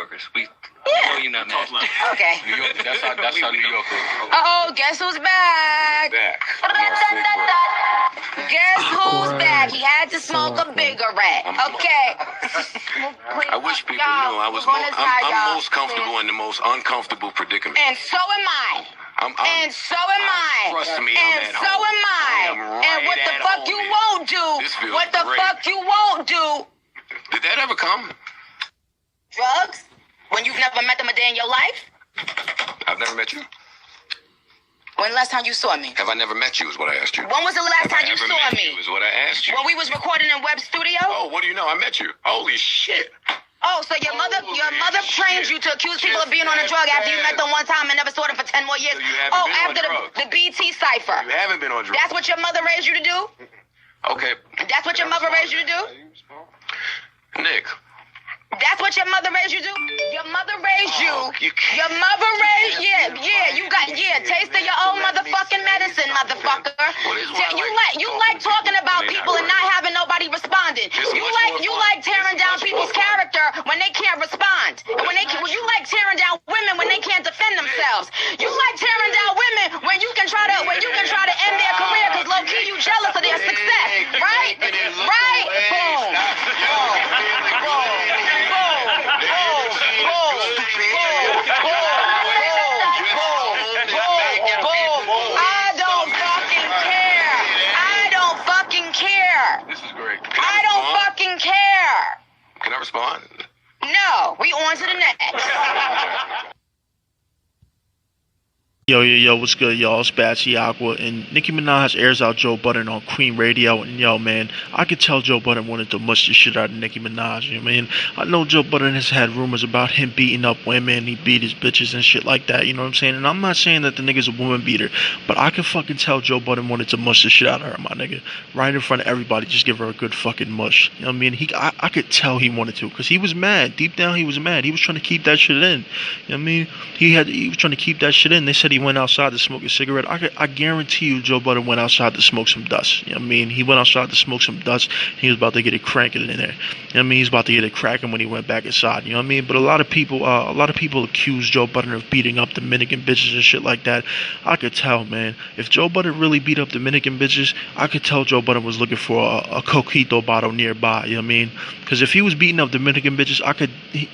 Yorkers. We know you're not nasty. Okay. New York, that's how New York is. Uh-oh, guess who's back? Guess who's back? He had to smoke a bigger rat. Okay. I wish people knew I'm most comfortable in the most uncomfortable predicament. And so am I. And so am I. Trust me, and so am I. And what the fuck you won't do? What the fuck you won't do? Did that ever come? Drugs? When you've never met them a day in your life? I've never met you. When the last time you saw me? Have I never met you is what I asked you. When was the last time you saw me? You is what I asked you. When we was recording in Web Studio? Oh, what do you know? I met you. Holy shit. Oh, so your mother trained you to accuse people of being on a drug after you met them one time and never saw them for 10 more years? So after the BT cipher. You haven't been on drugs. That's what your mother raised you to do? Okay. That's what your mother raised you to do? Nick. That's what your mother raised you to do? Your mother raised you. Your mother raised taste of your own motherfucking medicine, motherfucker. You like talking about people and not having nobody responding. You like tearing down people's character when they can't respond. And you like tearing down women when they can't defend themselves. You like tearing down women when you can try to end their career because low key you jealous of their success, right? Right? Boom. I don't fucking care. This is great. I don't fucking care. Can I respond? No, we on to the next. Yo, what's good, y'all? It's Bassey, Akwa, and Nicki Minaj airs out Joe Budden on QueenRadio, and yo, man, I could tell Joe Budden wanted to mush the shit out of Nicki Minaj, you know what I mean? I know Joe Budden has had rumors about him beating up women, he beat his bitches and shit like that, you know what I'm saying? And I'm not saying that the nigga's a woman beater, but I can fucking tell Joe Budden wanted to mush the shit out of her, my nigga. Right in front of everybody, just give her a good fucking mush, you know what I mean? I could tell he wanted to, because he was mad. Deep down, he was mad. He was trying to keep that shit in, you know what I mean? He was trying to keep that shit in. They said he went outside to smoke a cigarette. I guarantee you Joe Budden went outside to smoke some dust. You know what I mean? He went outside to smoke some dust. He was about to get it cranking in there. You know what I mean? He's about to get it cracking when he went back inside. You know what I mean? But a lot of people accuse Joe Budden of beating up Dominican bitches and shit like that. I could tell, man. If Joe Budden really beat up Dominican bitches, I could tell Joe Budden was looking for a coquito bottle nearby. You know what I mean? Because if he was beating up Dominican bitches,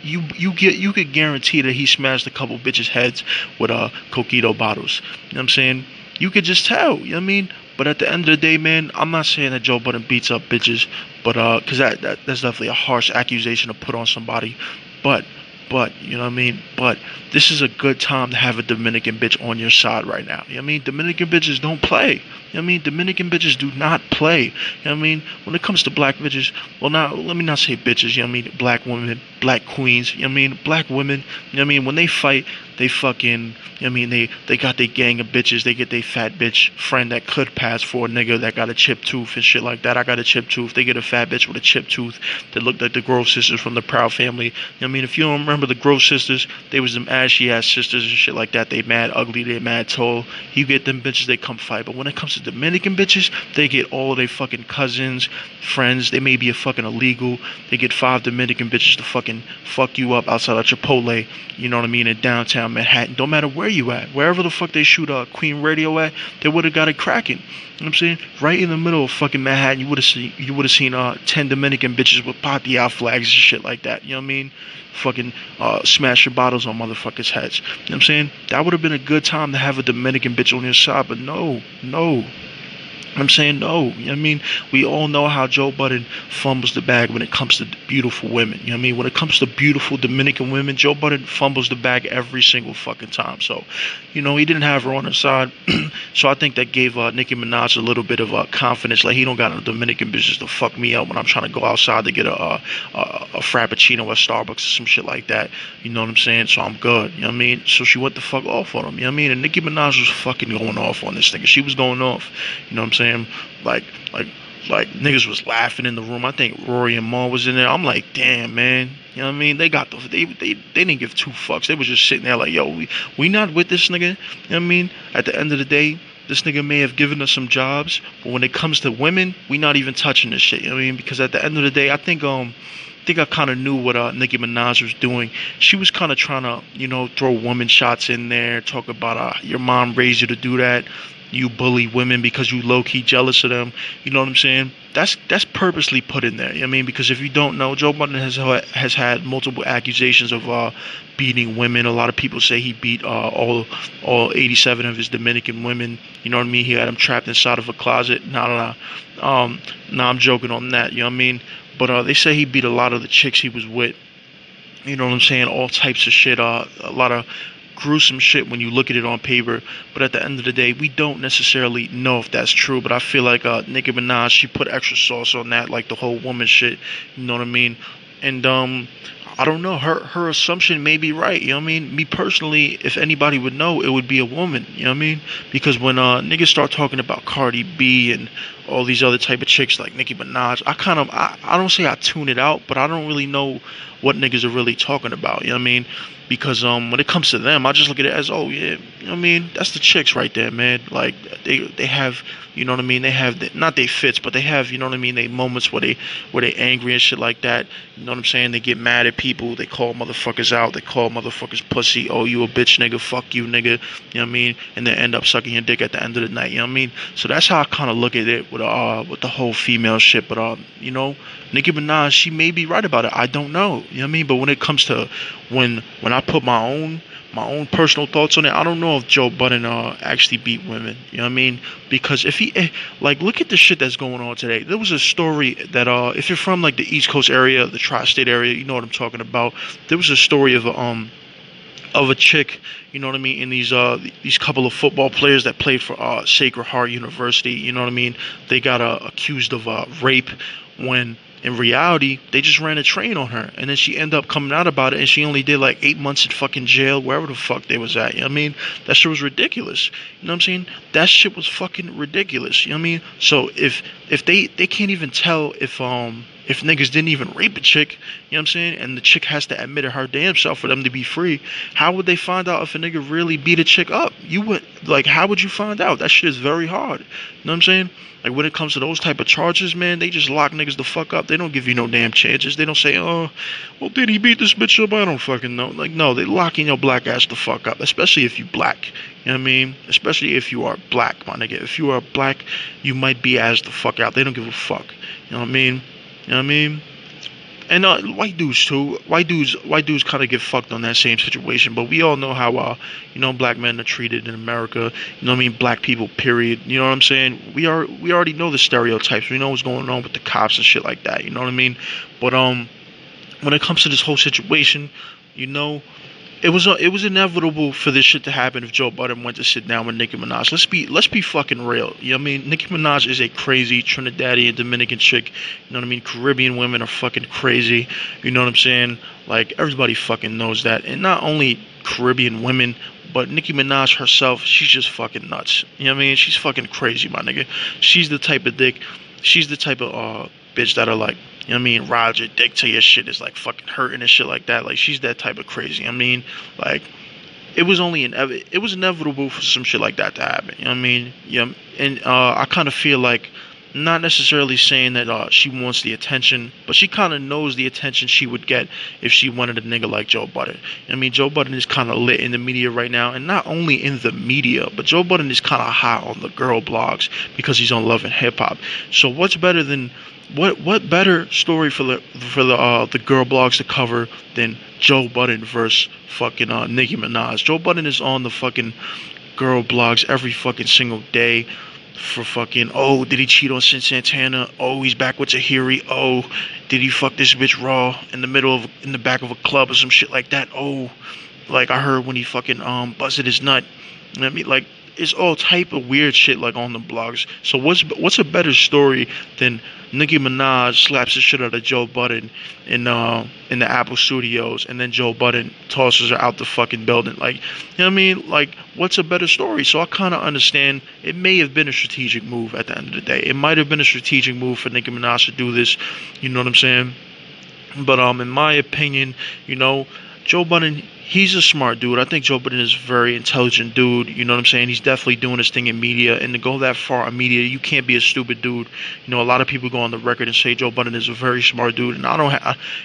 you could guarantee that he smashed a couple bitches' heads with coquito bottles. You know what I'm saying? You could just tell, you know what I mean? But at the end of the day, man, I'm not saying that Joe Budden beats up bitches, but because that's definitely a harsh accusation to put on somebody. But you know what I mean? But this is a good time to have a Dominican bitch on your side right now. You know what I mean? Dominican bitches don't play. You know what I mean? Dominican bitches do not play. You know what I mean? When it comes to black bitches, well, now, let me not say bitches, you know what I mean? Black women, black queens, you know what I mean? Black women, you know what I mean? When they fight, they fucking, you know what I mean? They got their gang of bitches. They get their fat bitch friend that could pass for a nigga that got a chipped tooth and shit like that. I got a chipped tooth. They get a fat bitch with a chipped tooth that looked like the Grove sisters from the Proud Family. You know what I mean? If you don't remember the Grove sisters, they was them ashy ass sisters and shit like that. They mad ugly. They mad tall. You get them bitches, they come fight. But when it comes to Dominican bitches, they get all of their fucking cousins, friends. They may be a fucking illegal. They get 5 Dominican bitches to fucking fuck you up outside of Chipotle. You know what I mean? In downtown Manhattan. Don't matter where you at. Wherever the fuck they shoot QueenRadio at, they would have got it cracking. You know what I'm saying? Right in the middle of fucking Manhattan, you would have seen 10 Dominican bitches with Patia flags and shit like that. You know what I mean? Fucking smash your bottles on motherfuckers' heads. You know what I'm saying? That would have been a good time to have a Dominican bitch on your side, but no. I'm saying no. You know what I mean? We all know how Joe Budden fumbles the bag when it comes to beautiful women. You know what I mean? When it comes to beautiful Dominican women, Joe Budden fumbles the bag every single fucking time. So, you know, he didn't have her on his side. So I think that gave Nicki Minaj a little bit of confidence. Like, he don't got no Dominican bitches to fuck me up when I'm trying to go outside to get a Frappuccino at Starbucks or some shit like that. You know what I'm saying? So I'm good. You know what I mean? So she went the fuck off on him. You know what I mean? And Nicki Minaj was fucking going off on this nigga. She was going off. You know what I'm saying? Like niggas was laughing in the room. I think Rory and Ma was in there. I'm like, damn, man. You know what I mean? They didn't give 2 fucks. They was just sitting there like, yo, we not with this nigga. You know what I mean? At the end of the day, this nigga may have given us some jobs, but when it comes to women, we not even touching this shit. You know what I mean? Because at the end of the day, I think think I kind of knew what Nicki Minaj was doing. She was kind of trying to, throw woman shots in there, talk about your mom raised you to do that. You bully women because you low-key jealous of them. You know what I'm saying? That's purposely put in there. You know what I mean? Because if you don't know, Joe Budden has had multiple accusations of beating women. A lot of people say he beat all 87 of his Dominican women. You know what I mean? He had them trapped inside of a closet. No, I'm joking on that. You know what I mean? But they say he beat a lot of the chicks he was with. You know what I'm saying? All types of shit. A lot of gruesome shit when you look at it on paper, but at the end of the day, we don't necessarily know if that's true. But I feel like Nicki Minaj, she put extra sauce on that, like the whole woman shit. You know what I mean? And I don't know. Her assumption may be right. You know what I mean? Me personally, if anybody would know, it would be a woman. You know what I mean? Because when niggas start talking about Cardi B and all these other type of chicks like Nicki Minaj, I don't say I tune it out, but I don't really know what niggas are really talking about. You know what I mean? Because when it comes to them, I just look at it as, oh yeah, you know what I mean? That's the chicks right there, man. Like they have, you know what I mean? They have not they fits, but they have, you know what I mean? They moments where they angry and shit like that. You know what I'm saying? They get mad at people. They call motherfuckers out. They call motherfuckers pussy. Oh, you a bitch, nigga. Fuck you, nigga. You know what I mean? And they end up sucking your dick at the end of the night. You know what I mean? So that's how I kind of look at it with the whole female shit. But Nicki Minaj, she may be right about it. I don't know. You know what I mean? But when it comes to when I put my own personal thoughts on it, I don't know if Joe Budden actually beat women. You know what I mean? Because if he look at the shit that's going on today. There was a story that if you're from like the East Coast area, the tri-state area, you know what I'm talking about. There was a story of a chick, you know what I mean, in these couple of football players that played for Sacred Heart University. You know what I mean? They got accused of rape when in reality, they just ran a train on her, and then she ended up coming out about it, and she only did like 8 months in fucking jail, wherever the fuck they was at. You know what I mean? That shit was ridiculous. You know what I'm saying? That shit was fucking ridiculous. You know what I mean? So if they can't even tell if niggas didn't even rape a chick, you know what I'm saying, and the chick has to admit it her damn self for them to be free, how would they find out if a nigga really beat a chick up? How would you find out? That shit is very hard. You know what I'm saying? Like, when it comes to those type of charges, man, they just lock niggas the fuck up. They don't give you no damn chances. They don't say, oh, well, did he beat this bitch up? I don't fucking know. Like, no, they locking your black ass the fuck up, especially if you black. You know what I mean? Especially if you are black, my nigga. If you are black, you might be ass the fuck out. They don't give a fuck. You know what I mean? You know what I mean? And white dudes too. White dudes kind of get fucked on that same situation. But we all know how black men are treated in America. You know what I mean? Black people, period. You know what I'm saying? We already know the stereotypes. We know what's going on with the cops and shit like that. You know what I mean? But when it comes to this whole situation, it was inevitable for this shit to happen if Joe Budden went to sit down with Nicki Minaj. Let's be fucking real. You know what I mean? Nicki Minaj is a crazy Trinidadian Dominican chick. You know what I mean? Caribbean women are fucking crazy. You know what I'm saying? Like, everybody fucking knows that. And not only Caribbean women, but Nicki Minaj herself, she's just fucking nuts. You know what I mean? She's fucking crazy, my nigga. She's the type of bitch that are like, you know what I mean, ride your dick till your shit is like fucking hurting and shit like that. Like, she's that type of crazy. I mean, like, it was inevitable for some shit like that to happen. You know what I mean? Yeah. And I kind of feel like, not necessarily saying that she wants the attention, but she kind of knows the attention she would get if she wanted a nigga like Joe Budden. I mean, Joe Budden is kind of lit in the media right now, and not only in the media, but Joe Budden is kind of hot on the girl blogs because he's on Love and Hip Hop. So what's better than what better story for the girl blogs to cover than Joe Budden versus fucking Nicki Minaj? Joe Budden is on the fucking girl blogs every fucking single day. For fucking, oh, did he cheat on Sin Santana? Oh, he's back with Tahiri. Oh, did he fuck this bitch raw in the back of a club or some shit like that? Oh, like I heard when he fucking busted his nut. You know what I mean? Like, it's all type of weird shit like on the blogs. So what's a better story than Nicki Minaj slaps the shit out of Joe Budden in the Apple Studios, and then Joe Budden tosses her out the fucking building? Like, you know what I mean? Like, what's a better story? So I kind of understand it may have been a strategic move at the end of the day. It might have been a strategic move for Nicki Minaj to do this. You know what I'm saying? But in my opinion, Joe Budden, he's a smart dude. I think Joe Budden is a very intelligent dude. You know what I'm saying? He's definitely doing his thing in media. And to go that far in media, you can't be a stupid dude. You know, a lot of people go on the record and say Joe Budden is a very smart dude. And I don't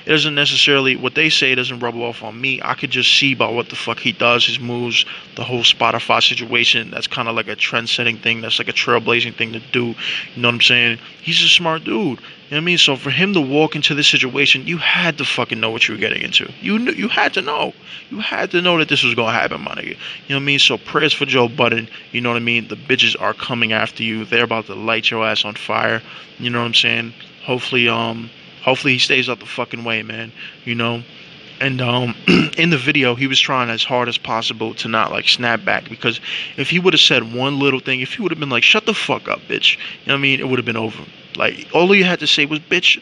it doesn't necessarily, what they say doesn't rub off on me. I could just see by what the fuck he does, his moves, the whole Spotify situation. That's kind of like a trend-setting thing. That's like a trailblazing thing to do. You know what I'm saying? He's a smart dude. You know what I mean? So for him to walk into this situation, you had to fucking know what you were getting into. You had to know. You had to know that this was going to happen, my nigga. You know what I mean? So prayers for Joe Budden. You know what I mean? The bitches are coming after you. They're about to light your ass on fire. You know what I'm saying? Hopefully he stays out the fucking way, man. You know? And in the video, he was trying as hard as possible to not like snap back, because if he would have said one little thing, if he would have been like, shut the fuck up, bitch, you know what I mean, it would have been over. Like, all you had to say was, bitch,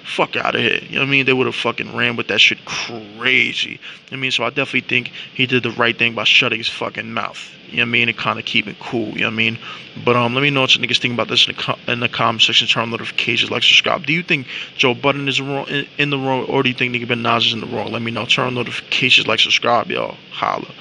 fuck out of here. You know what I mean? They would have fucking ran with that shit crazy. You know what I mean? So I definitely think he did the right thing by shutting his fucking mouth. You know what I mean? And kind of keep it cool. You know what I mean? But let me know what you niggas think about this in the comment section. Turn on notifications, like, subscribe. Do you think Joe Budden is wrong, in the wrong, or do you think Nicki Minaj is in the wrong? Let me know. Turn on notifications, like, subscribe, y'all. Holla.